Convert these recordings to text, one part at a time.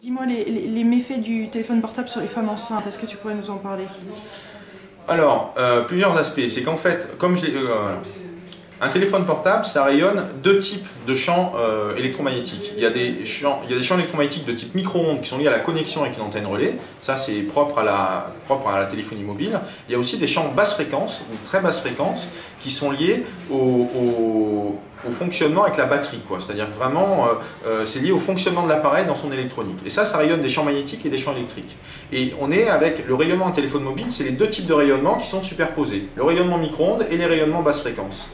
Dis-moi les méfaits du téléphone portable sur les femmes enceintes, est-ce que tu pourrais nous en parler? Alors, plusieurs aspects. C'est qu'en fait, comme un téléphone portable, ça rayonne deux types de champs électromagnétiques. Il y a des champs électromagnétiques de type micro-ondes qui sont liés à la connexion avec une antenne relais. Ça, c'est propre à la téléphonie mobile. Il y a aussi des champs basse fréquence, ou très basse fréquence, qui sont liés au fonctionnement avec la batterie. C'est-à-dire vraiment, c'est lié au fonctionnement de l'appareil dans son électronique. Et ça rayonne des champs magnétiques et des champs électriques. Et on est avec le rayonnement en téléphone mobile, c'est les deux types de rayonnement qui sont superposés. Le rayonnement micro-ondes et les rayonnements basse fréquence.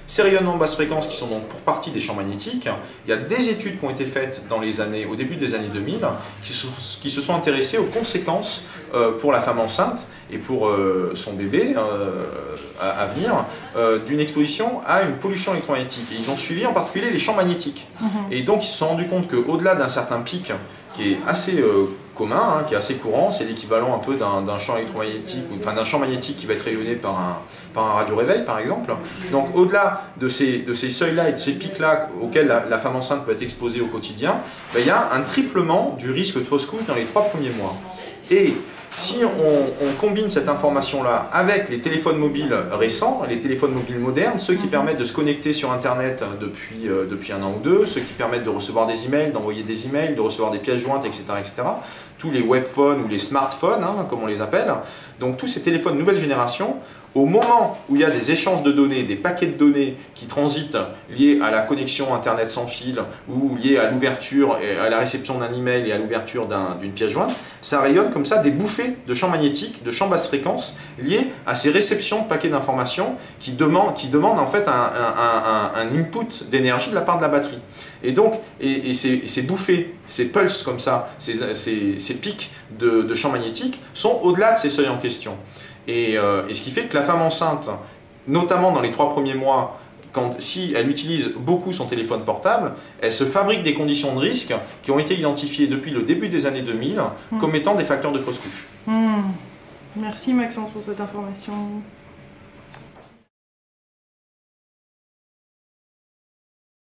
Ces rayonnements basse fréquence qui sont donc pour partie des champs magnétiques, il y a des études qui ont été faites au début des années 2000 qui se sont intéressées aux conséquences pour la femme enceinte et pour son bébé à venir d'une exposition à une pollution électromagnétique. Et ils ont suivi en particulier les champs magnétiques. Et donc ils se sont rendus compte qu'au-delà d'un certain pic qui est assez commun, qui est assez courant, c'est l'équivalent un peu d'un champ électromagnétique, enfin d'un champ magnétique qui va être rayonné par un radio-réveil par exemple. Donc au-delà de ces seuils-là et de ces pics-là auxquels la femme enceinte peut être exposée au quotidien, il y a un triplement du risque de fausse couche dans les 3 premiers mois. Et si on combine cette information-là avec les téléphones mobiles récents, les téléphones mobiles modernes, ceux qui permettent de se connecter sur Internet depuis un an ou deux, ceux qui permettent de recevoir des emails, d'envoyer des emails, de recevoir des pièces jointes, etc., etc., tous les webphones ou les smartphones, comme on les appelle, donc tous ces téléphones nouvelle génération, au moment où il y a des échanges de données, des paquets de données qui transitent liés à la connexion Internet sans fil ou liés à l'ouverture et à la réception d'un email et à l'ouverture d'une pièce jointe, ça rayonne comme ça des bouffées de champs magnétiques, de champs basse fréquence liés à ces réceptions de paquets d'informations qui demandent en fait un input d'énergie de la part de la batterie. Et donc, ces bouffées, ces pulses comme ça, ces pics de champs magnétiques sont au-delà de ces seuils en question. Et ce qui fait que la femme enceinte, notamment dans les 3 premiers mois, si elle utilise beaucoup son téléphone portable, elle se fabrique des conditions de risque qui ont été identifiées depuis le début des années 2000 comme étant des facteurs de fausse couche. Merci Maxence pour cette information.